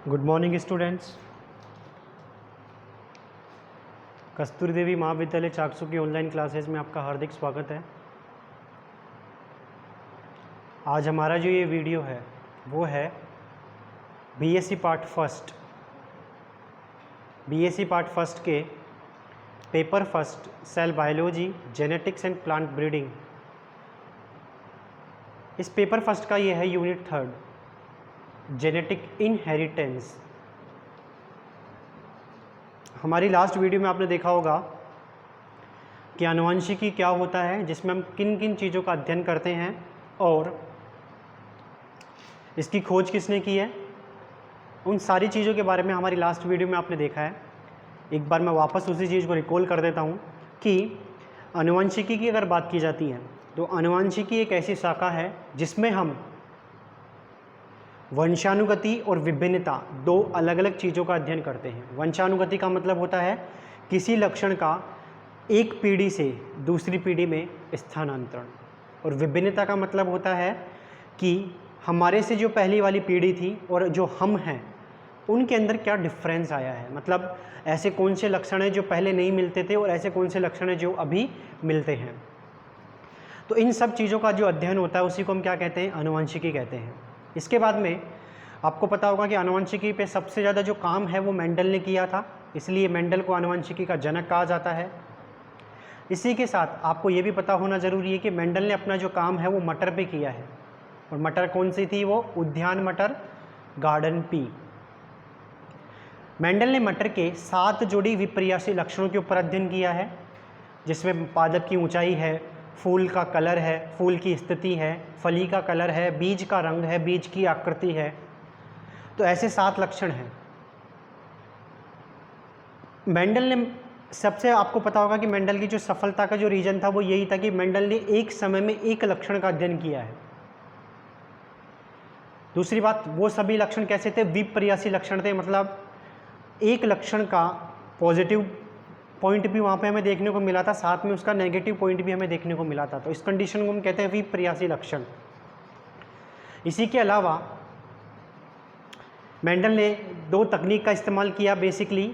Good morning students. Kasturi Devi Mahavidyalaya Chaksu की online classes में आपका हार्दिक स्वागत है। आज हमारा जो ये वीडियो है वो है बीएससी पार्ट फर्स्ट के paper first cell biology genetics and plant breeding. इस पेपर फर्स्ट का ये है यूनिट 3 जेनेटिक इनहेरिटेंस। हमारी लास्ट वीडियो में आपने देखा होगा कि आनुवंशिकी क्या होता है, जिसमें हम किन किन चीज़ों का अध्ययन करते हैं और इसकी खोज किसने की है, उन सारी चीज़ों के बारे में हमारी लास्ट वीडियो में आपने देखा है। एक बार मैं वापस उसी चीज़ को रिकॉल कर देता हूँ कि आनुवंशिकी की अगर बात की जाती है तो आनुवंशिकी एक ऐसी शाखा है जिसमें हम वंशानुगति और विभिन्नता दो अलग अलग चीज़ों का अध्ययन करते हैं। वंशानुगति का मतलब होता है किसी लक्षण का एक पीढ़ी से दूसरी पीढ़ी में स्थानांतरण, और विभिन्नता का मतलब होता है कि हमारे से जो पहली वाली पीढ़ी थी और जो हम हैं उनके अंदर क्या डिफरेंस आया है। मतलब ऐसे कौन से लक्षण हैं जो पहले नहीं मिलते थे और ऐसे कौन से लक्षण हैं जो अभी मिलते हैं। तो इन सब चीज़ों का जो अध्ययन होता है उसी को हम क्या कहते हैं, आनुवंशिकी कहते हैं। इसके बाद में आपको पता होगा कि आनुवंशिकी पे सबसे ज़्यादा जो काम है वो मेंडल ने किया था, इसलिए मेंडल को आनुवंशिकी का जनक कहा जाता है। इसी के साथ आपको ये भी पता होना ज़रूरी है कि मेंडल ने अपना जो काम है वो मटर पे किया है, और मटर कौन सी थी, वो उद्यान मटर, गार्डन पी। मेंडल ने मटर के 7 जोड़ी विपर्यासी लक्षणों के ऊपर अध्ययन किया है, जिसमें पादप की ऊंचाई है, फूल का कलर है, फूल की स्थिति है, फली का कलर है, बीज का रंग है, बीज की आकृति है। तो ऐसे 7 लक्षण हैं। मेंडल ने सबसे आपको पता होगा कि मेंडल की जो सफलता का जो रीजन था वो यही था कि मेंडल ने एक समय में एक लक्षण का अध्ययन किया है। दूसरी बात, वो सभी लक्षण कैसे थे, विपर्यासी लक्षण थे। मतलब एक लक्षण का पॉजिटिव पॉइंट भी वहाँ पे हमें देखने को मिला था, साथ में उसका नेगेटिव पॉइंट भी हमें देखने को मिला था। तो इस कंडीशन को हम कहते हैं विपर्यासी लक्षण। इसी के अलावा मेंडल ने 2 तकनीक का इस्तेमाल किया बेसिकली।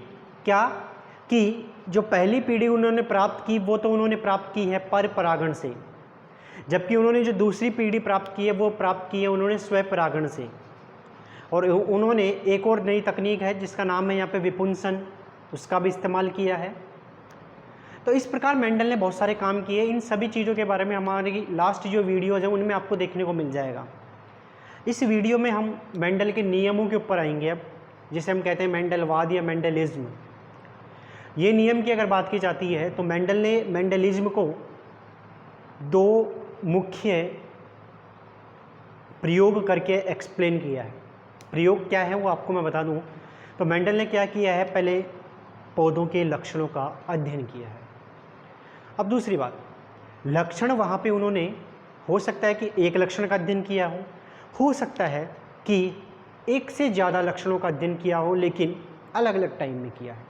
क्या कि जो पहली पीढ़ी उन्होंने प्राप्त की वो तो उन्होंने प्राप्त की है पर परागण से, जबकि उन्होंने जो दूसरी पीढ़ी प्राप्त की है वो प्राप्त की है उन्होंने स्वपरागण से। और उन्होंने एक और नई तकनीक है जिसका नाम है यहाँ पे विपुंसन, उसका भी इस्तेमाल किया है। तो इस प्रकार मेंडल ने बहुत सारे काम किए। इन सभी चीज़ों के बारे में हमारी लास्ट जो वीडियोज़ हैं उनमें आपको देखने को मिल जाएगा। इस वीडियो में हम मेंडल के नियमों के ऊपर आएंगे, अब जिसे हम कहते हैं मेंडलवाद या मेंडलिज्म। ये नियम की अगर बात की जाती है तो मेंडल ने मेंडलिज्म को 2 मुख्य प्रयोग करके एक्सप्लेन किया है। प्रयोग क्या है वो आपको मैं बता दूं। तो मेंडल ने क्या किया है, पहले पौधों के लक्षणों का अध्ययन किया है। अब दूसरी बात, लक्षण वहाँ पे उन्होंने हो सकता है कि एक लक्षण का अध्ययन किया हो सकता है कि एक से ज़्यादा लक्षणों का अध्ययन किया हो, लेकिन अलग अलग टाइम में किया है।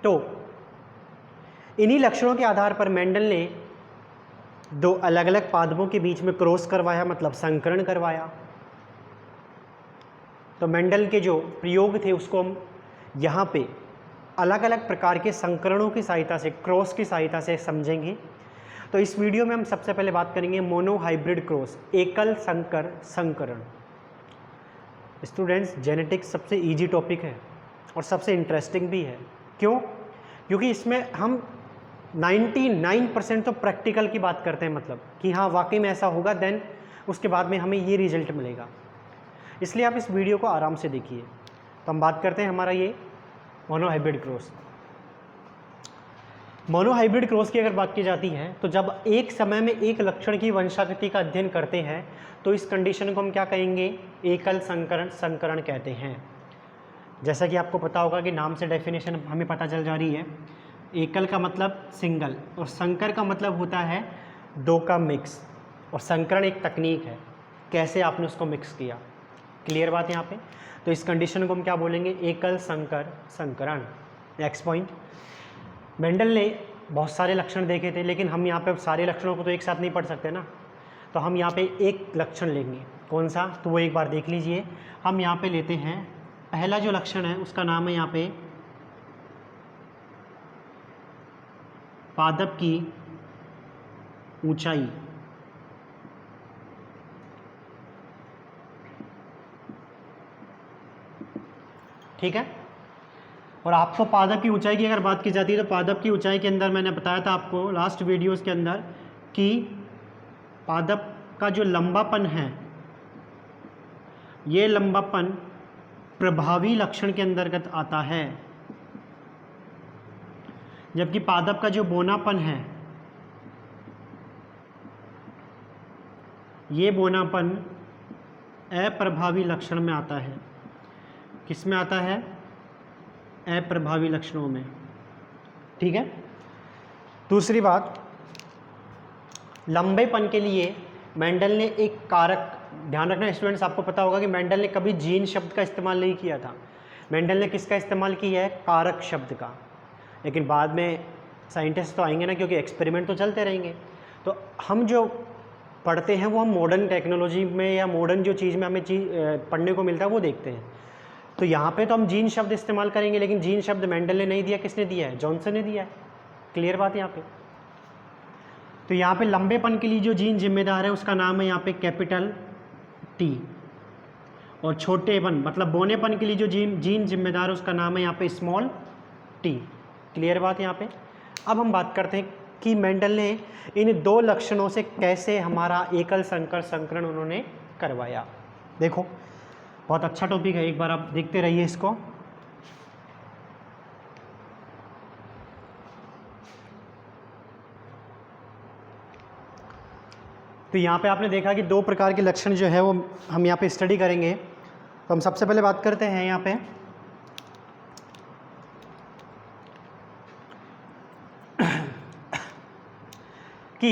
तो इन्हीं लक्षणों के आधार पर मेंडल ने 2 अलग अलग पादपों के बीच में क्रॉस करवाया, मतलब संकरण करवाया। तो मेंडल के जो प्रयोग थे उसको हम यहाँ पे अलग अलग प्रकार के संकरणों की सहायता से, क्रॉस की सहायता से समझेंगे। तो इस वीडियो में हम सबसे पहले बात करेंगे मोनोहाइब्रिड क्रॉस, एकल संकर संकरण। स्टूडेंट्स, जेनेटिक्स सबसे इजी टॉपिक है और सबसे इंटरेस्टिंग भी है। क्यों? क्योंकि इसमें हम 99% तो प्रैक्टिकल की बात करते हैं, मतलब कि हाँ वाकई में ऐसा होगा, देन उसके बाद में हमें ये रिजल्ट मिलेगा। इसलिए आप इस वीडियो को आराम से देखिए। तो हम बात करते हैं हमारा ये मोनोहाइब्रिड क्रॉस। मोनोहाइब्रिड क्रॉस की अगर बात की जाती है तो जब एक समय में एक लक्षण की वंशागति का अध्ययन करते हैं तो इस कंडीशन को हम क्या कहेंगे, एकल संकरण संकरण कहते हैं। जैसा कि आपको पता होगा कि नाम से डेफिनेशन हमें पता चल जा रही है। एकल का मतलब सिंगल और संकर का मतलब होता है 2 का मिक्स, और संकरण एक तकनीक है कैसे आपने उसको मिक्स किया। क्लियर बात यहाँ पे। तो इस कंडीशन को हम क्या बोलेंगे, एकल संकर संकरण। नेक्स्ट पॉइंट, मेंडल ने बहुत सारे लक्षण देखे थे, लेकिन हम यहाँ पे सारे लक्षणों को तो एक साथ नहीं पढ़ सकते ना, तो हम यहाँ पे एक लक्षण लेंगे। कौन सा, तो वो एक बार देख लीजिए। हम यहाँ पे लेते हैं पहला जो लक्षण है उसका नाम है यहाँ पे पादप की ऊंचाई। ठीक है, और आपको पादप की ऊंचाई की अगर बात की जाती है तो पादप की ऊंचाई के अंदर मैंने बताया था आपको लास्ट वीडियोस के अंदर कि पादप का जो लंबापन है, ये लंबापन प्रभावी लक्षण के अंतर्गत आता है, जबकि पादप का जो बौनापन है, ये बौनापन अप्रभावी लक्षण में आता है। किस में आता है? अप्रभावी लक्षणों में। ठीक है, दूसरी बात, लंबेपन के लिए मेंडल ने एक कारक, ध्यान रखना स्टूडेंट्स, आपको पता होगा कि मेंडल ने कभी जीन शब्द का इस्तेमाल नहीं किया था। मेंडल ने किसका इस्तेमाल किया है? कारक शब्द का। लेकिन बाद में साइंटिस्ट तो आएंगे ना, क्योंकि एक्सपेरिमेंट तो चलते रहेंगे। तो हम जो पढ़ते हैं वो हम मॉडर्न टेक्नोलॉजी में या मॉडर्न जो चीज़ में हमें पढ़ने को मिलता है वो देखते हैं। तो यहाँ पे तो हम जीन शब्द इस्तेमाल करेंगे, लेकिन जीन शब्द मेंडल ने नहीं दिया, किसने दिया है? जॉनसन ने दिया है। क्लियर बात यहाँ पे। तो यहाँ पे लंबेपन के लिए जो जीन जिम्मेदार है उसका नाम है यहाँ पे कैपिटल टी, और छोटेपन मतलब बौनेपन के लिए जो जीन जिम्मेदार है उसका नाम है यहाँ पे स्मॉल टी। क्लियर बात यहाँ पे। अब हम बात करते हैं कि मेंडल ने इन दो लक्षणों से कैसे हमारा एकल संकर संकरण उन्होंने करवाया। देखो बहुत अच्छा टॉपिक है, एक बार आप देखते रहिए इसको। तो यहाँ पे आपने देखा कि दो प्रकार के लक्षण जो है वो हम यहाँ पे स्टडी करेंगे। तो हम सबसे पहले बात करते हैं यहाँ पे कि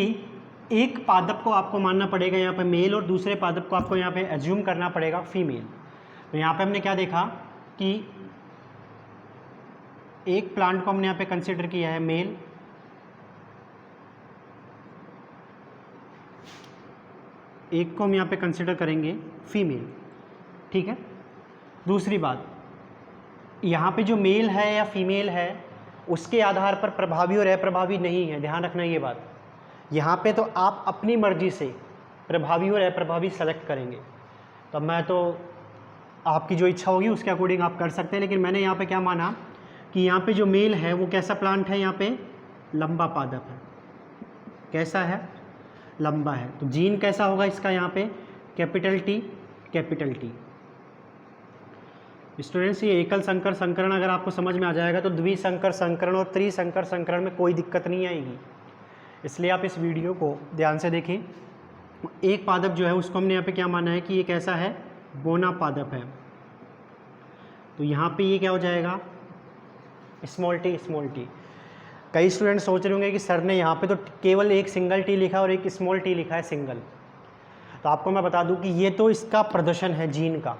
एक पादप को आपको मानना पड़ेगा यहाँ पे मेल, और दूसरे पादप को आपको यहाँ पे एज्यूम करना पड़ेगा फीमेल। तो यहाँ पे हमने क्या देखा कि एक प्लांट को हमने यहाँ पे कंसिडर किया है मेल, एक को हम यहाँ पे कंसिडर करेंगे फीमेल। ठीक है, दूसरी बात, यहाँ पे जो मेल है या फीमेल है उसके आधार पर प्रभावी और अप्रभावी नहीं है, ध्यान रखना ये बात। यहाँ पे तो आप अपनी मर्जी से प्रभावी और अप्रभावी सेलेक्ट करेंगे। तो मैं तो आपकी जो इच्छा होगी उसके अकॉर्डिंग आप कर सकते हैं, लेकिन मैंने यहाँ पे क्या माना कि यहाँ पे जो मेल है वो कैसा प्लांट है, यहाँ पे लंबा पादप है। कैसा है? लंबा है। तो जीन कैसा होगा इसका? यहाँ पे capital T capital T. Students ये एकल संकर संकरण अगर आपको समझ में आ जाएगा तो द्विसंकर संकरण और त्रिसंकर संकरण में कोई दिक्कत नहीं आएगी। इसलिए आप इस वीडियो को ध्यान से देखें। एक पादप जो है उसको हमने यहाँ पे क्या माना है कि ये कैसा है? बौना पादप है। तो यहाँ पे ये क्या हो जाएगा? Small T small T. कई स्टूडेंट सोच रहे होंगे कि सर ने यहाँ पे तो केवल एक सिंगल टी लिखा और एक स्मॉल टी लिखा है सिंगल। तो आपको मैं बता दूं कि ये तो इसका प्रदर्शन है जीन का,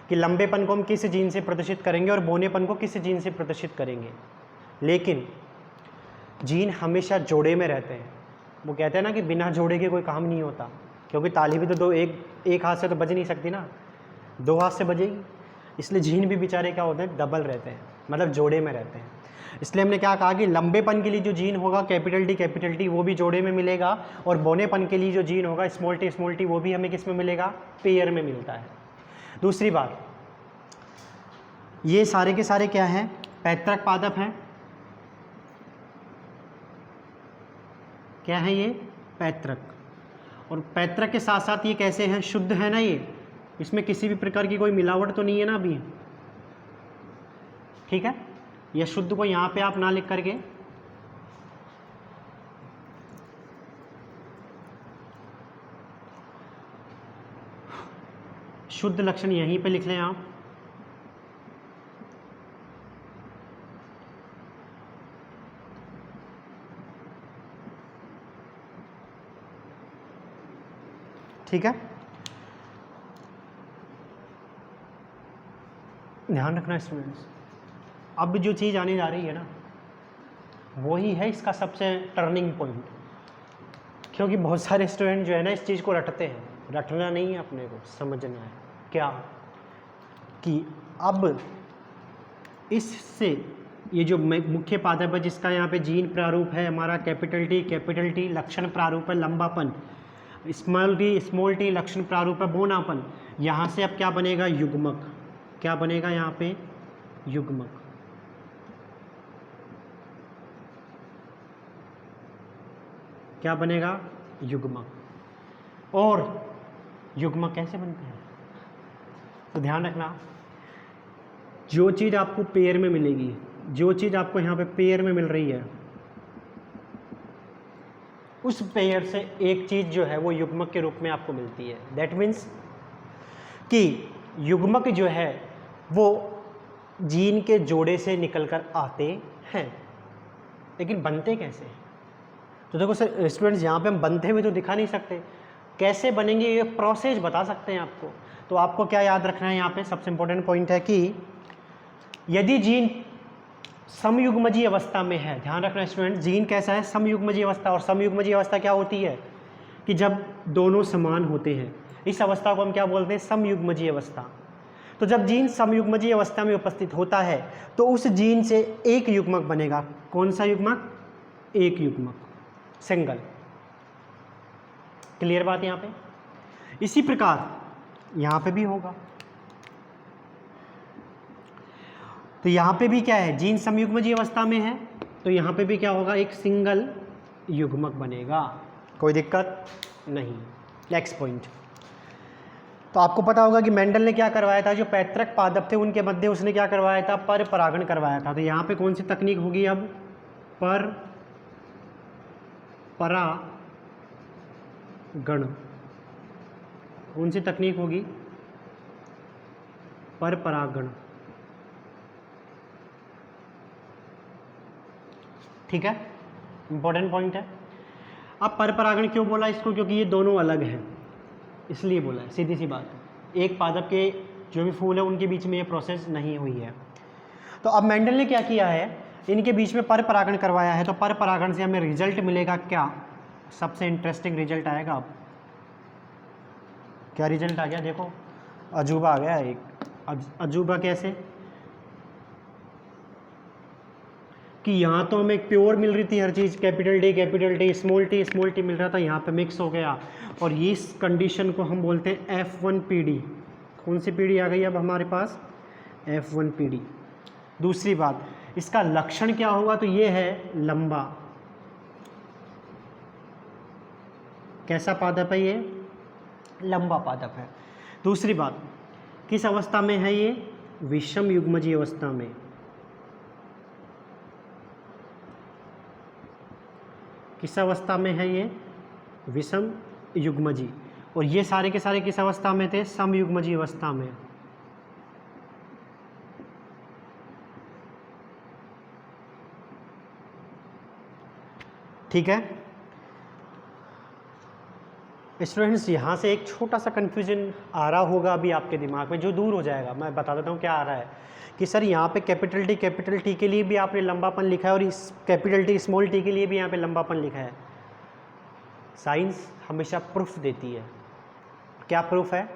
कि लंबेपन को हम किस जीन से प्रदर्शित करेंगे और बौनेपन को किस जीन से प्रदर्शित करेंगे। लेकिन जीन हमेशा जोड़े में रहते हैं। वो कहते हैं ना कि बिना जोड़े के कोई काम नहीं होता, क्योंकि ताली भी तो एक हाथ से तो बज नहीं सकती ना, दो हाथ से बजेगी। इसलिए जीन भी बेचारे क्या होते हैं? डबल रहते हैं, मतलब जोड़े में रहते हैं। इसलिए हमने क्या कहा कि लंबेपन के लिए जो जीन होगा कैपिटल टी वो भी जोड़े में मिलेगा, और बौनेपन के लिए जो जीन होगा स्मॉल टी वो भी हमें किस में मिलेगा? पेयर में मिलता है। दूसरी बात, ये सारे के सारे क्या हैं? पैतृक पादप हैं। क्या है ये? पैतृक। और पैतृक के साथ साथ ये कैसे हैं? शुद्ध है ना, ये इसमें किसी भी प्रकार की कोई मिलावट तो नहीं है ना अभी। ठीक है, यह शुद्ध को यहाँ पे आप ना लिख करके शुद्ध लक्षण यहीं पे लिख लें आप। ठीक है, ध्यान रखना स्टूडेंट्स। अब जो चीज़ आने जा रही है ना वही है इसका सबसे टर्निंग पॉइंट, क्योंकि बहुत सारे स्टूडेंट जो है ना इस चीज़ को रटते हैं रटना नहीं है, अपने को समझना है क्या कि अब इससे ये जो मुख्य पादप है जिसका यहाँ पे जीन प्रारूप है हमारा कैपिटल टी, लक्षण प्रारूप है लंबापन, स्मॉल टी लक्षण प्रारूप है बौनापन। यहाँ से अब क्या बनेगा, युग्मक। क्या बनेगा यहाँ पे, युग्मक। क्या बनेगा, युग्मक। और युग्मक कैसे बनते हैं, तो ध्यान रखना, जो चीज़ आपको पेयर में मिलेगी, जो चीज़ आपको यहाँ पे पेयर में मिल रही है, उस पेयर से एक चीज़ जो है वो युग्मक के रूप में आपको मिलती है। दैट मीन्स कि युग्मक जो है वो जीन के जोड़े से निकलकर आते हैं, लेकिन बनते कैसे? तो देखो सर स्टूडेंट्स, यहाँ पे हम बनते हुए तो दिखा नहीं सकते, कैसे बनेंगे ये प्रोसेस बता सकते हैं आपको। तो आपको क्या याद रखना है, यहाँ पे सबसे इंपॉर्टेंट पॉइंट है कि यदि जीन समयुग्मजीय अवस्था में है, ध्यान रखना स्टूडेंट, जीन कैसा है, समयुग्मजीय अवस्था। और समयुग्मजीय अवस्था क्या होती है कि जब दोनों समान होते हैं, इस अवस्था को हम क्या बोलते हैं, समयुग्मजीय अवस्था। तो जब जीन समयुग्मजीय अवस्था में उपस्थित होता है तो उस जीन से एक युग्मक बनेगा। कौन सा युग्मक, एक युग्मक, सिंगल। क्लियर बात यहाँ पे। इसी प्रकार यहाँ पे भी होगा, तो यहाँ पे भी क्या है, जीन समयुग्मजीय अवस्था में है तो यहाँ पे भी क्या होगा, एक सिंगल युग्मक बनेगा, कोई दिक्कत नहीं। नेक्स्ट पॉइंट, तो आपको पता होगा कि मेंडल ने क्या करवाया था, जो पैतृक पादप थे उनके मध्य उसने क्या करवाया था, पर परागण करवाया था। तो यहाँ पे कौन सी तकनीक होगी, अब पर परागण, कौन सी तकनीक होगी, पर परागण। ठीक है, इंपॉर्टेंट पॉइंट है। अब पर परागण क्यों बोला इसको, क्योंकि ये दोनों अलग हैं इसलिए बोला है, सीधी सी बात है। एक पादप के जो भी फूल है उनके बीच में ये प्रोसेस नहीं हुई है। तो अब मेंडल ने क्या किया है, इनके बीच में पर परागण करवाया है। तो पर परागण से हमें रिजल्ट मिलेगा क्या, सबसे इंटरेस्टिंग रिजल्ट आएगा। अब क्या रिजल्ट आ गया, देखो अजूबा आ गया एक। अजूबा कैसे कि यहाँ तो हमें प्योर मिल रही थी हर चीज़, कैपिटल टी, स्मॉल टी मिल रहा था, यहाँ पे मिक्स हो गया और ये इस कंडीशन को हम बोलते हैं F1 PD। कौन सी पीढ़ी आ गई अब हमारे पास, F1 PD। दूसरी बात, इसका लक्षण क्या होगा, तो ये है लंबा। कैसा पादप है ये, लंबा पादप है। दूसरी बात, किस अवस्था में है ये, विषम युग्मजीय अवस्था में। किस अवस्था में है ये, विषम युग्मजी। और ये सारे के सारे किस अवस्था में थे, समयुग्मजी अवस्था में। ठीक है स्टूडेंट्स, यहाँ से एक छोटा सा कन्फ्यूजन आ रहा होगा अभी आपके दिमाग में, जो दूर हो जाएगा। मैं बता देता हूँ क्या आ रहा है कि सर यहाँ पे कैपिटल टी के लिए भी आपने लंबापन लिखा है और इस कैपिटल टी स्मॉल टी के लिए भी यहाँ पे लंबापन लिखा है। साइंस हमेशा प्रूफ देती है। क्या प्रूफ है,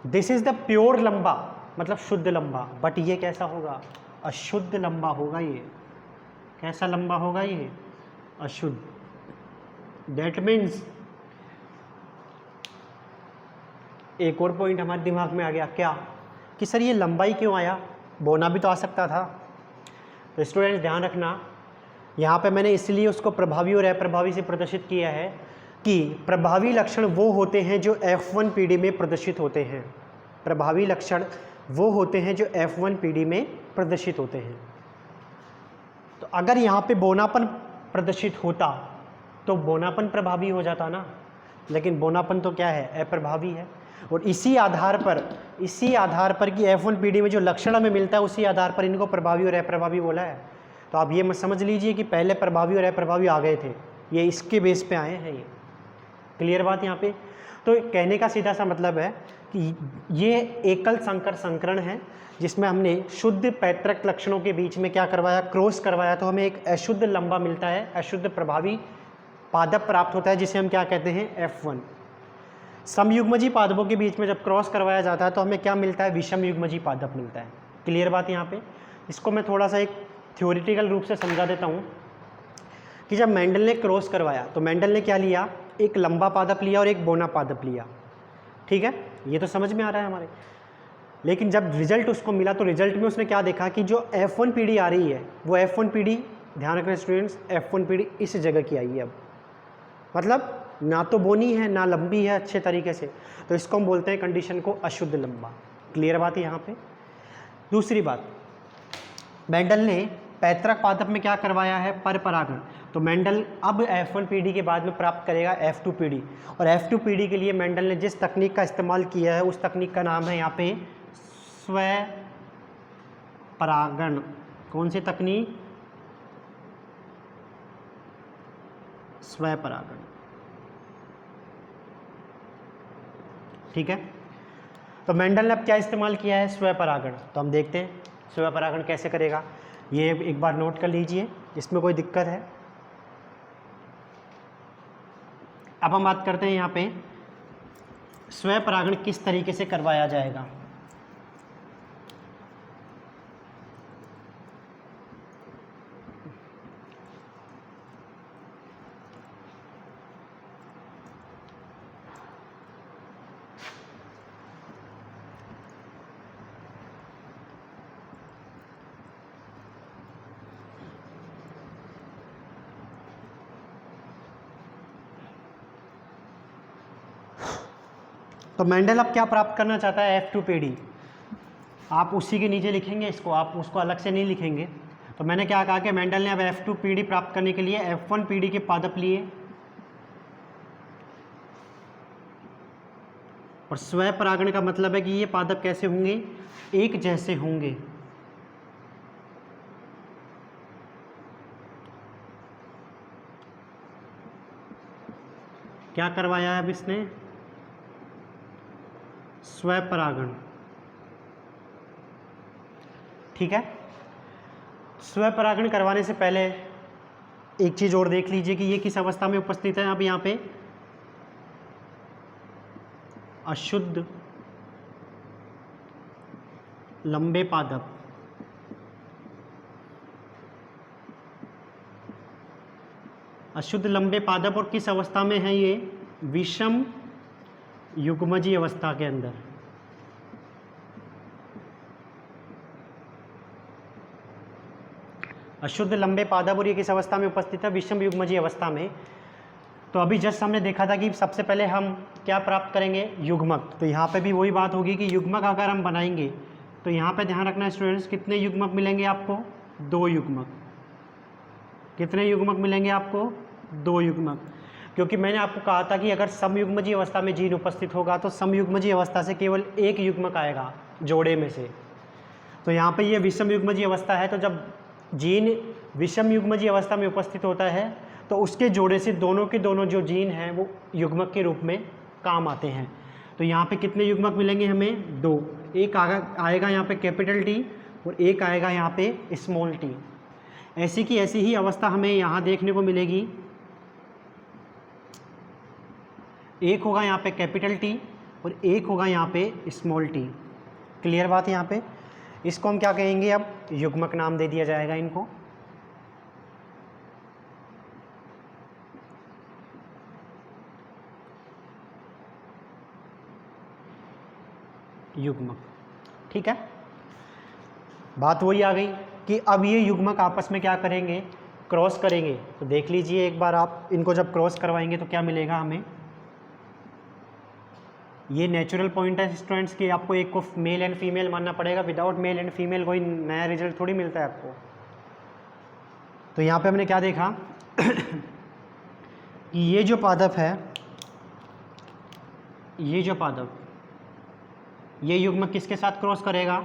दिस इज़ द प्योर लंबा, मतलब शुद्ध लंबा। बट ये कैसा होगा, अशुद्ध लंबा होगा। ये कैसा लंबा होगा, ये अशुद्ध। दैट मीन्स एक और पॉइंट हमारे दिमाग में आ गया, क्या कि सर ये लंबाई क्यों आया, बोना भी तो आ सकता था। तो स्टूडेंट्स ध्यान रखना, यहाँ पे मैंने इसलिए उसको प्रभावी और अप्रभावी से प्रदर्शित किया है कि प्रभावी लक्षण वो होते हैं जो F1 PD में प्रदर्शित होते हैं। प्रभावी लक्षण वो होते हैं जो F1 PD में प्रदर्शित होते हैं। तो अगर यहाँ पे बोनापन प्रदर्शित होता तो बोनापन प्रभावी हो जाता ना, लेकिन बोनापन तो क्या है, अप्रभावी है। और इसी आधार पर कि F1 PD में जो लक्षण हमें मिलता है उसी आधार पर इनको प्रभावी और अप्रभावी बोला है। तो आप ये मत समझ लीजिए कि पहले प्रभावी और अप्रभावी आ गए थे, ये इसके बेस पे आए हैं। ये क्लियर बात यहाँ पे। तो कहने का सीधा सा मतलब है कि ये एकल संकर संकरण है जिसमें हमने शुद्ध पैतृक लक्षणों के बीच में क्या करवाया, क्रॉस करवाया। तो हमें एक अशुद्ध लंबा मिलता है, अशुद्ध प्रभावी पादप प्राप्त होता है जिसे हम क्या कहते हैं, F1। समयुग्मजी पादपों के बीच में जब क्रॉस करवाया जाता है तो हमें क्या मिलता है, विषम युग्मजी पादप मिलता है। क्लियर बात यहाँ पे। इसको मैं थोड़ा सा एक थ्योरेटिकल रूप से समझा देता हूँ कि जब मेंडल ने क्रॉस करवाया तो मेंडल ने क्या लिया, एक लंबा पादप लिया और एक बोना पादप लिया। ठीक है, ये तो समझ में आ रहा है हमारे। लेकिन जब रिजल्ट उसको मिला तो रिजल्ट में उसने क्या देखा कि जो F1 पीढ़ी आ रही है वो F1 पीढ़ी, ध्यान रखना स्टूडेंट्स, F1 पीढ़ी इस जगह की आई है। अब मतलब ना तो बोनी है ना लंबी है अच्छे तरीके से, तो इसको हम बोलते हैं कंडीशन को अशुद्ध लंबा। क्लियर बात है यहाँ पे। दूसरी बात, मेंडल ने पैतृक पादप में क्या करवाया है, पर परागण। तो मेंडल अब F1 पीढ़ी के बाद में प्राप्त करेगा F2 पीढ़ी, और F2 पीढ़ी के लिए मेंडल ने जिस तकनीक का इस्तेमाल किया है उस तकनीक का नाम है यहाँ पे स्व परागण। कौन सी तकनीक, स्व परागण। ठीक है, तो मेंडल ने अब क्या इस्तेमाल किया है, स्व परागण। तो हम देखते हैं स्व परागण कैसे करेगा, ये एक बार नोट कर लीजिए, इसमें कोई दिक्कत है। अब हम बात करते हैं यहाँ पे स्व परागण किस तरीके से करवाया जाएगा। तो मेंडल अब क्या प्राप्त करना चाहता है, F2 पीढ़ी। आप उसी के नीचे लिखेंगे इसको, आप उसको अलग से नहीं लिखेंगे। तो मैंने क्या कहा कि मेंडल ने अब F2 पीढ़ी प्राप्त करने के लिए F1 पीढ़ी के पादप लिए, और स्व परागण का मतलब है कि ये पादप कैसे होंगे, एक जैसे होंगे। क्या करवाया है अब इसने, स्व परागण। ठीक है, स्व परागण करवाने से पहले एक चीज और देख लीजिए कि ये किस अवस्था में उपस्थित है। अब यहाँ पे अशुद्ध लंबे पादप, अशुद्ध लंबे पादप, और किस अवस्था में है ये, विषम युग्मजी अवस्था के अंदर। अशुद्ध लंबे पादप और ये किस अवस्था में उपस्थित है, विषम युग्मजी अवस्था में। तो अभी जस्ट हमने देखा था कि सबसे पहले हम क्या प्राप्त करेंगे, युग्मक। तो यहाँ पे भी वही बात होगी कि युग्मक अगर हम बनाएंगे तो यहाँ पे ध्यान रखना स्टूडेंट्स, कितने युग्मक मिलेंगे आपको, 2 युग्मक। कितने युग्मक मिलेंगे आपको, 2 युग्मक। क्योंकि मैंने आपको कहा था कि अगर समयुग्मजी अवस्था में जीन उपस्थित होगा तो समयुग्मजी अवस्था से केवल 1 युग्मक आएगा जोड़े में से। तो यहाँ पे ये विषम युग्मजी अवस्था है, तो जब जीन विषम युग्मजी अवस्था में उपस्थित होता है तो उसके जोड़े से दोनों के दोनों जो जीन हैं वो युग्मक के रूप में काम आते हैं। तो यहाँ पे कितने युग्मक मिलेंगे हमें, 2। एक आएगा यहाँ पे कैपिटल टी और एक आएगा यहाँ पे स्मॉल टी। ऐसी की ऐसी ही अवस्था हमें यहाँ देखने को मिलेगी। एक होगा यहाँ पे कैपिटल टी और एक होगा यहाँ पे स्मॉल टी। क्लियर बात है यहाँ पे। इसको हम क्या कहेंगे, अब युग्मक नाम दे दिया जाएगा इनको। युग्मक। ठीक है, बात वही आ गई कि अब ये युग्मक आपस में क्या करेंगे, क्रॉस करेंगे। तो देख लीजिए एक बार, आप इनको जब क्रॉस करवाएंगे तो क्या मिलेगा हमें। ये नेचुरल पॉइंट है स्टूडेंट्स कि आपको एक को मेल एंड फीमेल मानना पड़ेगा। विदाउट मेल एंड फीमेल कोई नया रिजल्ट थोड़ी मिलता है आपको। तो यहाँ पे हमने क्या देखा कि ये जो पादप है, ये जो पादप, ये युग्मक किसके साथ क्रॉस करेगा,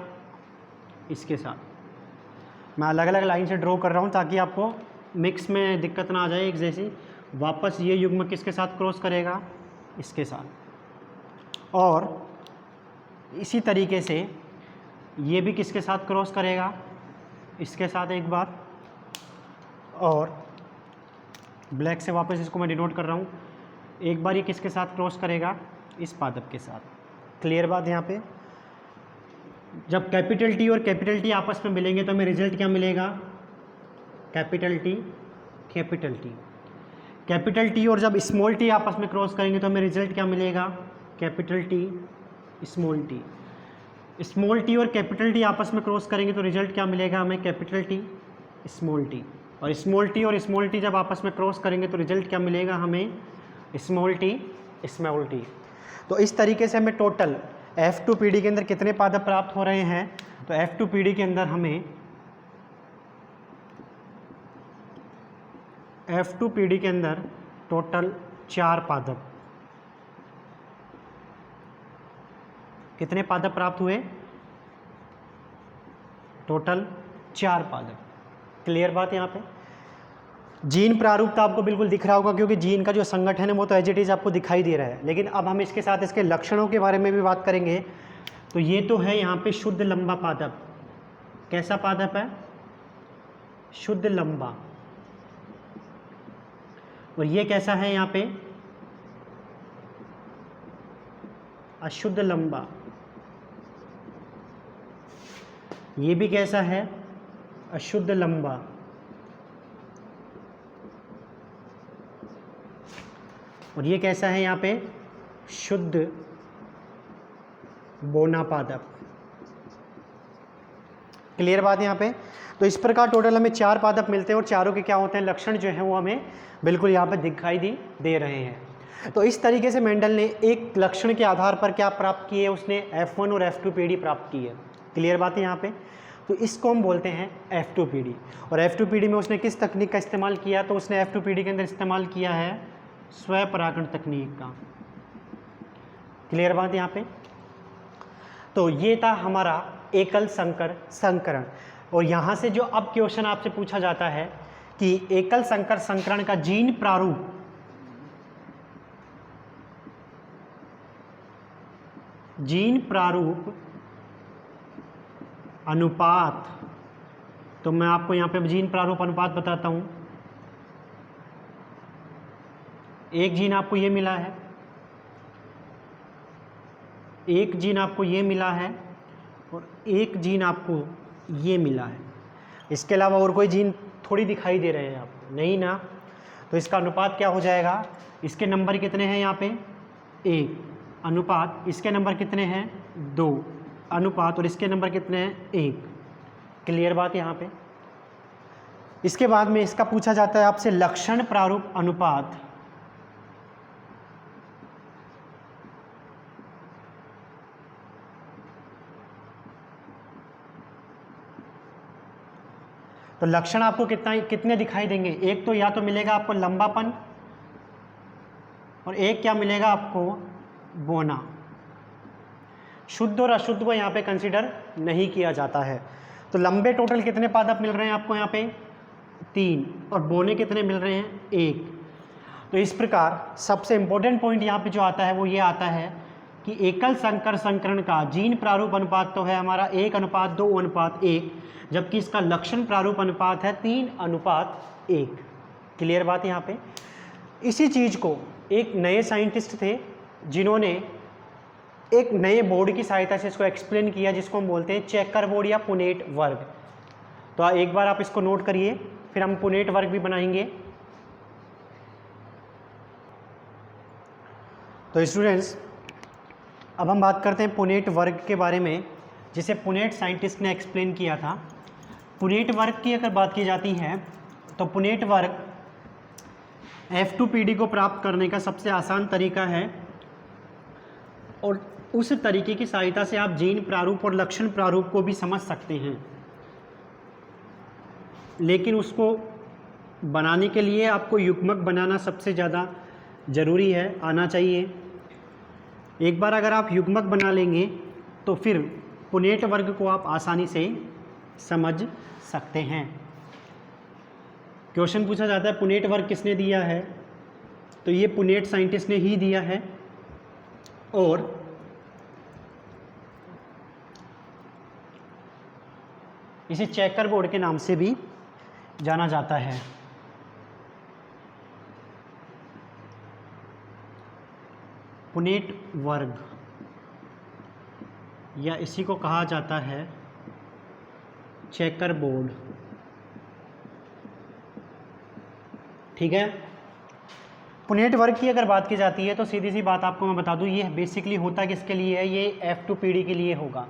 इसके साथ। मैं अलग अलग लाइन से ड्रॉ कर रहा हूँ ताकि आपको मिक्स में दिक्कत ना आ जाए एक जैसी। वापस ये युग्मक किसके साथ क्रॉस करेगा, इसके साथ। और इसी तरीके से ये भी किसके साथ क्रॉस करेगा, इसके साथ एक बार। और ब्लैक से वापस इसको मैं डिनोट कर रहा हूँ, एक बार ये किसके साथ क्रॉस करेगा, इस पादप के साथ। क्लियर बात यहाँ पे? जब कैपिटल टी और कैपिटल टी आपस में मिलेंगे तो हमें रिजल्ट क्या मिलेगा? Capital T capital T. Capital T और जब स्मॉल टी आपस में क्रॉस करेंगे तो हमें रिजल्ट क्या मिलेगा? Capital T small T. Small T और कैपिटल टी आपस में क्रॉस करेंगे तो रिजल्ट क्या मिलेगा हमें? Capital T small T. और स्मॉल टी जब आपस में क्रॉस करेंगे तो रिजल्ट क्या मिलेगा हमें? Small T small T. तो इस तरीके से हमें टोटल F2PD के अंदर कितने पादप प्राप्त हो रहे हैं? तो F2PD के अंदर हमें F2PD के अंदर टोटल 4 पादप, कितने पादप प्राप्त हुए? टोटल 4 पादप। क्लियर बात यहाँ पे? जीन प्रारूप तो आपको बिल्कुल दिख रहा होगा क्योंकि जीन का जो संगठन है वो तो एज इट इज़ आपको दिखाई दे रहा है, लेकिन अब हम इसके साथ इसके लक्षणों के बारे में भी बात करेंगे। तो ये तो है यहाँ पे शुद्ध लंबा पादप। कैसा पादप है? शुद्ध लंबा। और ये कैसा है यहाँ पे? अशुद्ध लंबा। ये भी कैसा है? अशुद्ध लंबा। और ये कैसा है यहाँ पे? शुद्ध बोना पादप। क्लियर बात यहाँ पे? तो इस प्रकार टोटल हमें 4 पादप मिलते हैं और चारों के क्या होते हैं? लक्षण जो है वो हमें बिल्कुल यहाँ पे दिखाई दे रहे हैं। तो इस तरीके से मेंडल ने एक लक्षण के आधार पर क्या प्राप्त किए? उसने F1 और F2PD प्राप्त किए। क्लियर बात है यहाँ पे? तो इसको हम बोलते हैं F2PD। और F2PD में उसने किस तकनीक का इस्तेमाल किया? तो उसने F2PD के अंदर इस्तेमाल किया है स्वपरागण तकनीक का। क्लियर बात यहाँ पे? तो ये था हमारा एकल संकर संकरण। और यहाँ से जो अब क्वेश्चन आपसे पूछा जाता है कि एकल संकर संकरण का जीन प्रारूप अनुपात, तो मैं आपको यहाँ पे जीन प्रारूप अनुपात बताता हूँ। एक जीन आपको ये मिला है, एक जीन आपको ये मिला है और एक जीन आपको ये मिला है। इसके अलावा और कोई जीन थोड़ी दिखाई दे रहे हैं आपको, नहीं ना? तो इसका अनुपात क्या हो जाएगा? इसके नंबर कितने हैं यहाँ पे? 1 अनुपात, इसके नंबर कितने हैं? 2 अनुपात, और इसके नंबर कितने हैं? 1। क्लियर बात यहाँ पे? इसके बाद में इसका पूछा जाता है आपसे लक्षण प्रारूप अनुपात। तो लक्षण आपको कितने दिखाई देंगे? एक तो या तो मिलेगा आपको लंबापन और एक क्या मिलेगा आपको? बोना। शुद्ध और अशुद्ध को यहाँ पे कंसीडर नहीं किया जाता है। तो लंबे टोटल कितने पादप मिल रहे हैं आपको यहाँ पे? 3। और बोने कितने मिल रहे हैं? 1। तो इस प्रकार सबसे इंपॉर्टेंट पॉइंट यहाँ पे जो आता है वो ये आता है कि एकल संकर संकरण का जीन प्रारूप अनुपात तो है हमारा 1:2:1, जबकि इसका लक्षण प्रारूप अनुपात है 3:1। क्लियर बात यहाँ पे? इसी चीज़ को एक नए साइंटिस्ट थे जिन्होंने एक नए बोर्ड की सहायता से इसको एक्सप्लेन किया, जिसको हम बोलते हैं चेकर बोर्ड या पुनेट वर्ग। तो एक बार आप इसको नोट करिए, फिर हम पुनेट वर्ग भी बनाएंगे। तो स्टूडेंट्स, अब हम बात करते हैं पुनेट वर्ग के बारे में, जिसे पुनेट साइंटिस्ट ने एक्सप्लेन किया था। पुनेट वर्ग की अगर बात की जाती है तो पुनेट वर्ग F2PD को प्राप्त करने का सबसे आसान तरीका है और उस तरीके की सहायता से आप जीन प्रारूप और लक्षण प्रारूप को भी समझ सकते हैं, लेकिन उसको बनाने के लिए आपको युग्मक बनाना सबसे ज़्यादा ज़रूरी है, आना चाहिए। एक बार अगर आप युग्मक बना लेंगे तो फिर पुनेट वर्ग को आप आसानी से समझ सकते हैं। क्वेश्चन पूछा जाता है पुनेट वर्ग किसने दिया है? तो ये पुनेट साइंटिस्ट ने ही दिया है और इसे चेकर बोर्ड के नाम से भी जाना जाता है। पुनेट वर्ग, या इसी को कहा जाता है चेकर बोर्ड। ठीक है, पुनेट वर्ग की अगर बात की जाती है तो सीधी सी बात आपको मैं बता दूं, ये बेसिकली होता किसके लिए है, ये F2PD के लिए होगा।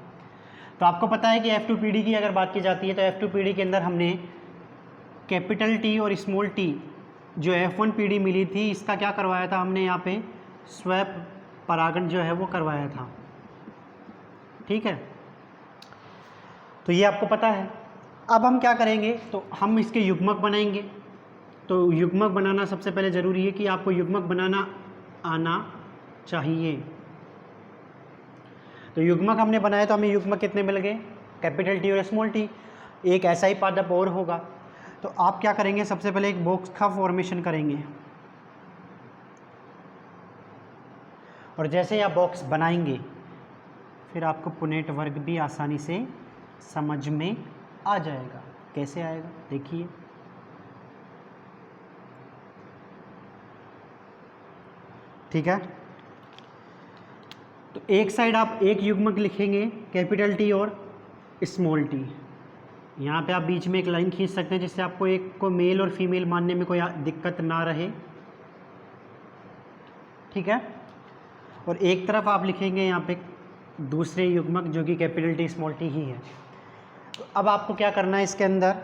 तो आपको पता है कि F2PD की अगर बात की जाती है तो F2PD के अंदर हमने कैपिटल T और स्मॉल t जो F1PD मिली थी, इसका क्या करवाया था हमने, यहाँ पे स्वैप परागण जो है वो करवाया था। ठीक है, तो ये आपको पता है। अब हम क्या करेंगे, तो हम इसके युग्मक बनाएंगे। तो युग्मक बनाना सबसे पहले ज़रूरी है कि आपको युग्मक बनाना आना चाहिए। तो युग्मक हमने बनाया तो हमें युग्मक कितने मिल गए, कैपिटल T और स्मॉल t। एक ऐसा ही पादप और होगा, तो आप क्या करेंगे, सबसे पहले एक बॉक्स का फॉर्मेशन करेंगे, और जैसे ही आप बॉक्स बनाएंगे फिर आपको पुनेट वर्ग भी आसानी से समझ में आ जाएगा। कैसे आएगा देखिए, ठीक है। तो एक साइड आप एक युग्मक लिखेंगे कैपिटल T और स्मॉल t। यहाँ पे आप बीच में एक लाइन खींच सकते हैं जिससे आपको एक को मेल और फीमेल मानने में कोई दिक्कत ना रहे। ठीक है, और एक तरफ आप लिखेंगे यहाँ पे दूसरे युग्मक जो कि कैपिटल T स्मॉल t ही है। तो अब आपको क्या करना है, इसके अंदर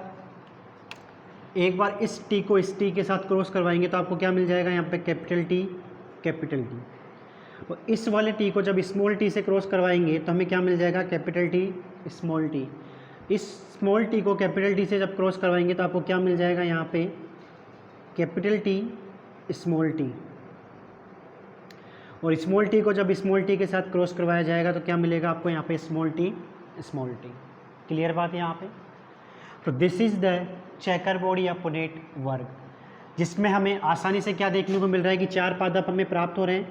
एक बार इस T को इस T के साथ क्रॉस करवाएंगे तो आपको क्या मिल जाएगा, यहाँ पे कैपिटल T कैपिटल T। और इस वाले T को जब स्मॉल t से क्रॉस करवाएंगे तो हमें क्या मिल जाएगा, कैपिटल T स्मॉल t। इस स्मॉल t को कैपिटल T से जब क्रॉस करवाएंगे तो आपको क्या मिल जाएगा, यहाँ पे कैपिटल T स्मॉल t। और स्मॉल t को जब स्मॉल t के साथ क्रॉस करवाया जाएगा तो क्या मिलेगा आपको, यहाँ पे small t small t। Clear बात है यहाँ पे। तो this is the checker board या पुनेट वर्ग, जिसमें हमें आसानी से क्या देखने को मिल रहा है कि 4 पादप हमें प्राप्त हो रहे हैं।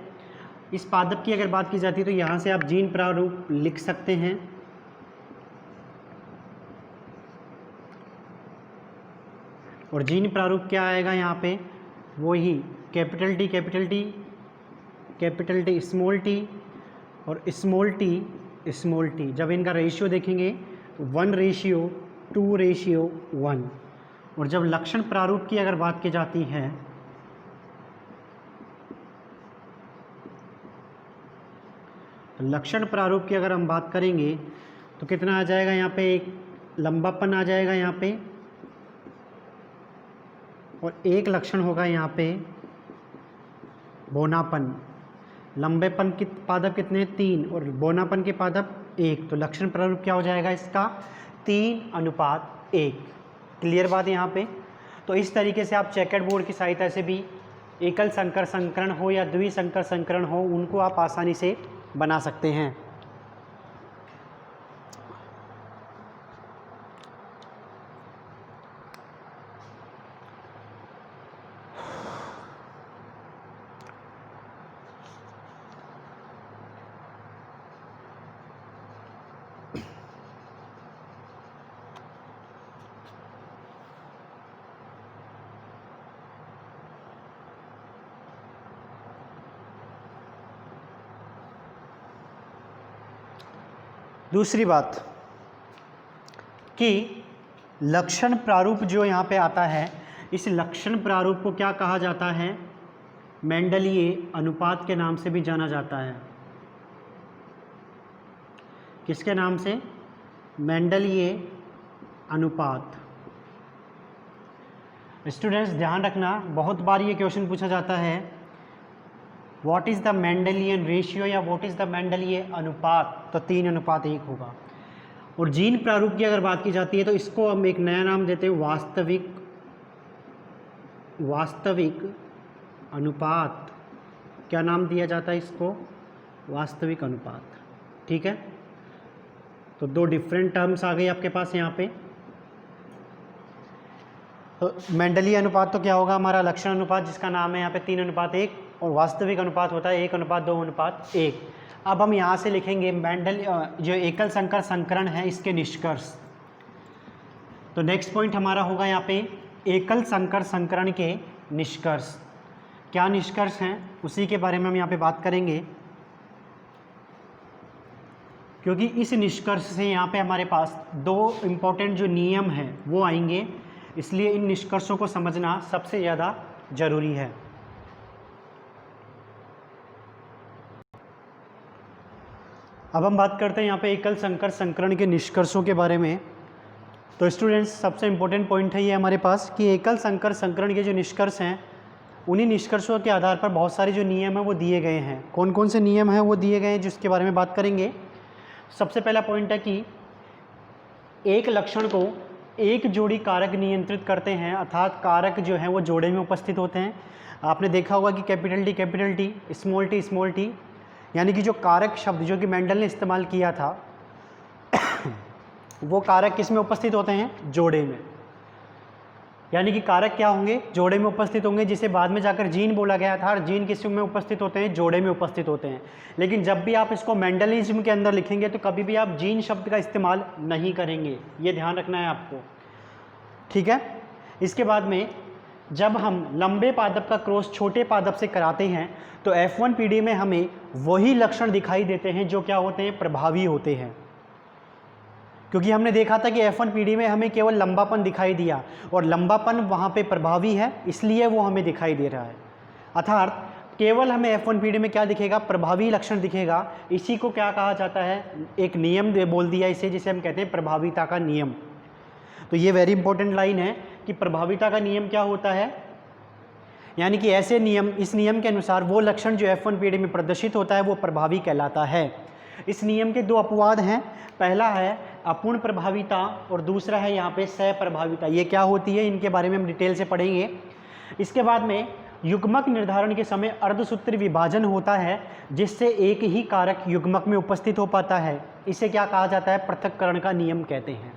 इस पादप की अगर बात की जाती है तो यहाँ से आप जीन प्रारूप लिख सकते हैं। और जीन प्रारूप क्या आएगा यहाँ पे, वही capital T capital T capital T small t और स्मॉल t स्मॉल t। जब इनका रेशियो देखेंगे 1:2:1। और जब लक्षण प्रारूप की अगर बात की जाती है तो लक्षण प्रारूप की अगर हम बात करेंगे तो कितना आ जाएगा, यहाँ पे एक लंबापन आ जाएगा यहाँ पे, और एक लक्षण होगा यहाँ पे बौनापन। लंबेपन के पादप कितने, 3, और बौनापन के पादप 1। तो लक्षण प्रारूप क्या हो जाएगा इसका, 3:1। क्लियर बात है यहाँ पे। तो इस तरीके से आप चेकर्ड बोर्ड की सहायता से भी एकल संकर संकरण हो या द्विसंकर संकरण हो, उनको आप आसानी से बना सकते हैं। दूसरी बात कि लक्षण प्रारूप जो यहाँ पे आता है, इस लक्षण प्रारूप को क्या कहा जाता है, मेंडलीय अनुपात के नाम से भी जाना जाता है। किसके नाम से, मेंडलीय अनुपात। स्टूडेंट्स ध्यान रखना, बहुत बार ये क्वेश्चन पूछा जाता है, what is the Mendelian ratio या व्हाट इज़ द मेंडलीय अनुपात। तो 3:1 होगा। और जीन प्रारूप की अगर बात की जाती है तो इसको हम एक नया नाम देते हैं, वास्तविक अनुपात। क्या नाम दिया जाता है इसको, वास्तविक अनुपात। ठीक है, तो 2 डिफरेंट टर्म्स आ गई आपके पास यहाँ पे। तो मेंडलीय अनुपात तो क्या होगा, हमारा लक्षण अनुपात जिसका नाम है यहाँ पे 3:1, और वास्तविक अनुपात होता है 1:2:1। अब हम यहाँ से लिखेंगे मेंडल जो एकल संकर संकरण है इसके निष्कर्ष। तो नेक्स्ट पॉइंट हमारा होगा यहाँ पे एकल संकर संकरण के निष्कर्ष। क्या निष्कर्ष हैं उसी के बारे में हम यहाँ पे बात करेंगे। क्योंकि इस निष्कर्ष से यहाँ पे हमारे पास दो इम्पोर्टेंट जो नियम हैं वो आएंगे, इसलिए इन निष्कर्षों को समझना सबसे ज़्यादा जरूरी है। अब हम बात करते हैं यहाँ पे एकल संकर संकरण के निष्कर्षों के बारे में। तो स्टूडेंट्स, सबसे इम्पोर्टेंट पॉइंट है ये हमारे पास कि एकल संकर संकरण के जो निष्कर्ष हैं, उन्हीं निष्कर्षों के आधार पर बहुत सारे जो नियम हैं वो दिए गए हैं। कौन कौन से नियम हैं वो दिए गए हैं जिसके बारे में बात करेंगे। सबसे पहला पॉइंट है कि एक लक्षण को एक जोड़ी कारक नियंत्रित करते हैं, अर्थात कारक जो हैं वो जोड़े में उपस्थित होते हैं। आपने देखा होगा कि कैपिटल टी, स्मॉल टी, यानी कि जो कारक शब्द जो कि मेंडल ने इस्तेमाल किया था वो कारक किस में उपस्थित होते हैं? जोड़े में। यानी कि कारक क्या होंगे? जोड़े में उपस्थित होंगे, जिसे बाद में जाकर जीन बोला गया था। और जीन किस में उपस्थित होते हैं? जोड़े में उपस्थित होते हैं। लेकिन जब भी आप इसको मेंडलिज्म के अंदर लिखेंगे तो कभी भी आप जीन शब्द का इस्तेमाल नहीं करेंगे, ये ध्यान रखना है आपको, ठीक है। इसके बाद में जब हम लंबे पादप का क्रॉस छोटे पादप से कराते हैं तो F1 पीढ़ी में हमें वही लक्षण दिखाई देते हैं जो क्या होते हैं? प्रभावी होते हैं। क्योंकि हमने देखा था कि F1 पीढ़ी में हमें केवल लंबापन दिखाई दिया, और लंबापन वहाँ पे प्रभावी है, इसलिए वो हमें दिखाई दे रहा है। अर्थात केवल हमें F1 पीढ़ी में क्या दिखेगा? प्रभावी लक्षण दिखेगा। इसी को क्या कहा जाता है? एक नियम बोल दिया इसे, जिसे हम कहते हैं प्रभाविता का नियम। तो ये वेरी इंपॉर्टेंट लाइन है कि प्रभाविता का नियम क्या होता है, यानी कि ऐसे नियम, इस नियम के अनुसार वो लक्षण जो F1 पीढ़ी में प्रदर्शित होता है वो प्रभावी कहलाता है। इस नियम के दो अपवाद हैं, पहला है अपूर्ण प्रभाविता और दूसरा है यहाँ पे सप्रभाविता। ये क्या होती है, इनके बारे में हम डिटेल से पढ़ेंगे। इसके बाद में युग्मक निर्धारण के समय अर्धसूत्री विभाजन होता है, जिससे एक ही कारक युग्मक में उपस्थित हो पाता है। इसे क्या कहा जाता है? पृथक्करण का नियम कहते हैं।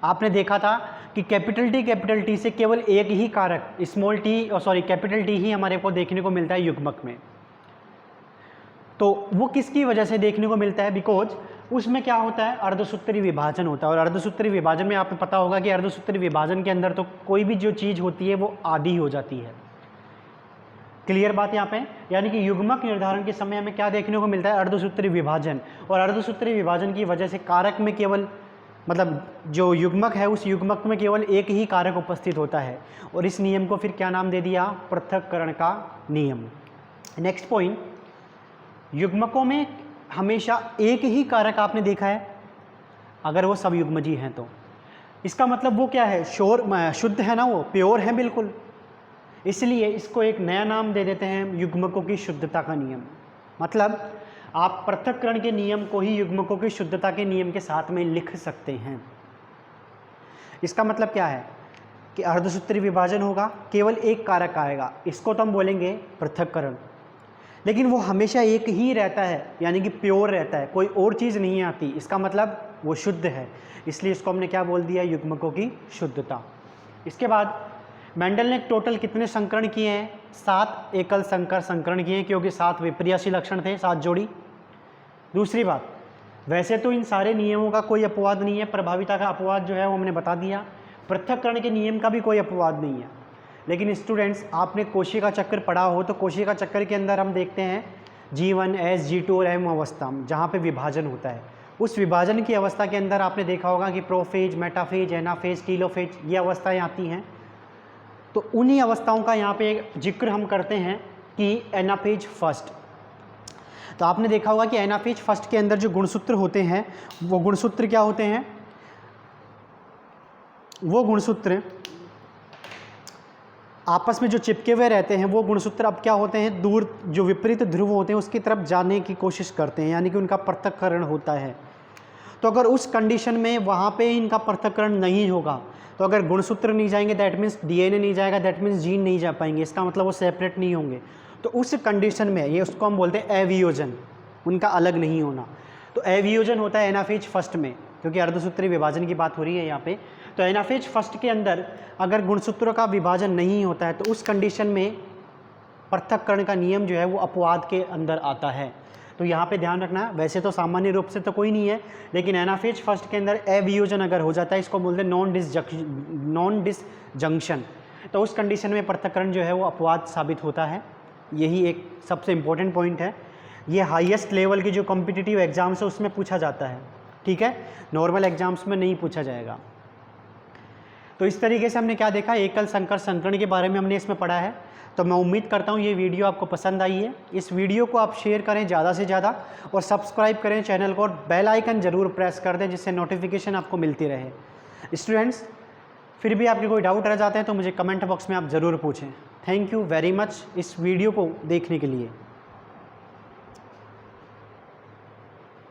आपने देखा था कि कैपिटल टी से केवल एक ही कारक कैपिटल टी ही हमारे को देखने को मिलता है युग्मक में। तो वो किसकी वजह से देखने को मिलता है? बिकॉज उसमें क्या होता है? अर्धसूत्री विभाजन होता है। और अर्धसूत्री विभाजन में आपको पता होगा कि अर्धसूत्री विभाजन के अंदर तो कोई भी जो चीज़ होती है वो आधी हो जाती है। क्लियर बात यहाँ पे? यानी कि युग्मक निर्धारण के समय हमें क्या देखने को मिलता है? अर्धसूत्री विभाजन। और अर्धसूत्री विभाजन की वजह से कारक में केवल, मतलब जो युग्मक है उस युग्मक में केवल एक ही कारक उपस्थित होता है। और इस नियम को फिर क्या नाम दे दिया? पृथक्करण का नियम। नेक्स्ट पॉइंट, युग्मकों में हमेशा एक ही कारक आपने देखा है अगर वो सब युग्मजी हैं तो। इसका मतलब वो क्या है? शुद्ध है ना, वो प्योर है बिल्कुल। इसलिए इसको एक नया नाम दे देते हैं युग्मकों की शुद्धता का नियम। मतलब आप पृथक्करण के नियम को ही युग्मकों की शुद्धता के नियम के साथ में लिख सकते हैं। इसका मतलब क्या है कि अर्धसूत्री विभाजन होगा, केवल एक कारक आएगा, इसको तो हम बोलेंगे पृथक्करण। लेकिन वो हमेशा एक ही रहता है, यानी कि प्योर रहता है, कोई और चीज़ नहीं आती। इसका मतलब वो शुद्ध है, इसलिए इसको हमने क्या बोल दिया? युग्मकों की शुद्धता। इसके बाद मेंडल ने टोटल कितने संकरण किए हैं? 7 एकल संकर संकरण किए हैं, क्योंकि 7 विपर्यासी लक्षण थे, 7 जोड़ी। दूसरी बात, वैसे तो इन सारे नियमों का कोई अपवाद नहीं है। प्रभाविता का अपवाद जो है वो हमने बता दिया। पृथक्करण के नियम का भी कोई अपवाद नहीं है। लेकिन स्टूडेंट्स, आपने कोशिका चक्र पढ़ा हो तो कोशिका चक्र के अंदर हम देखते हैं G1, S, G2 और M अवस्था, जहाँ पे विभाजन होता है। उस विभाजन की अवस्था के अंदर आपने देखा होगा कि प्रोफेज, मेटाफेज, एनाफेज, टीलोफेज, ये अवस्थाएं आती हैं। तो उन्हीं अवस्थाओं का यहाँ पे जिक्र हम करते हैं कि एनाफेज फर्स्ट। तो आपने देखा होगा कि एनाफेज फर्स्ट के अंदर जो गुणसूत्र होते हैं वो गुणसूत्र क्या होते हैं? वो गुणसूत्र आपस में जो चिपके हुए रहते हैं, वो गुणसूत्र अब क्या होते हैं? दूर जो विपरीत ध्रुव होते हैं उसकी तरफ जाने की कोशिश करते हैं, यानी कि उनका पृथक्करण होता है। तो अगर उस कंडीशन में वहाँ पे इनका पृथक्करण नहीं होगा, तो अगर गुणसूत्र नहीं जाएंगे दैट मीन्स DNA नहीं जाएगा, दैट मीन्स जीन नहीं जा पाएंगे। इसका मतलब वो सेपरेट नहीं होंगे। तो उस कंडीशन में ये उसको हम बोलते हैं एवियोजन, उनका अलग नहीं होना। तो एवियोजन होता है एनाफेज फर्स्ट में, क्योंकि अर्धसूत्री विभाजन की बात हो रही है यहाँ पे। तो एनाफेज फर्स्ट के अंदर अगर गुणसूत्रों का विभाजन नहीं होता है तो उस कंडीशन में पृथक्करण का नियम जो है वो अपवाद के अंदर आता है। तो यहाँ पे ध्यान रखना, वैसे तो सामान्य रूप से तो कोई नहीं है, लेकिन एनाफेज फर्स्ट के अंदर एवियोजन अगर हो जाता है, इसको बोलते हैं नॉन डिसजंक्शन, तो उस कंडीशन में पृथक्करण जो है वो अपवाद साबित होता है। यही एक सबसे इम्पोर्टेंट पॉइंट है। ये हाईएस्ट लेवल की जो कॉम्पिटिटिव एग्जाम्स है उसमें पूछा जाता है, ठीक है, नॉर्मल एग्जाम्स में नहीं पूछा जाएगा। तो इस तरीके से हमने क्या देखा, एकल संकर संकरण के बारे में हमने इसमें पढ़ा है। तो मैं उम्मीद करता हूँ ये वीडियो आपको पसंद आई है। इस वीडियो को आप शेयर करें ज़्यादा से ज़्यादा और सब्सक्राइब करें चैनल को और बेल आइकन ज़रूर प्रेस कर दें जिससे नोटिफिकेशन आपको मिलती रहे। स्टूडेंट्स, फिर भी आपके कोई डाउट रह जाते हैं तो मुझे कमेंट बॉक्स में आप ज़रूर पूछें। थैंक यू वेरी मच इस वीडियो को देखने के लिए।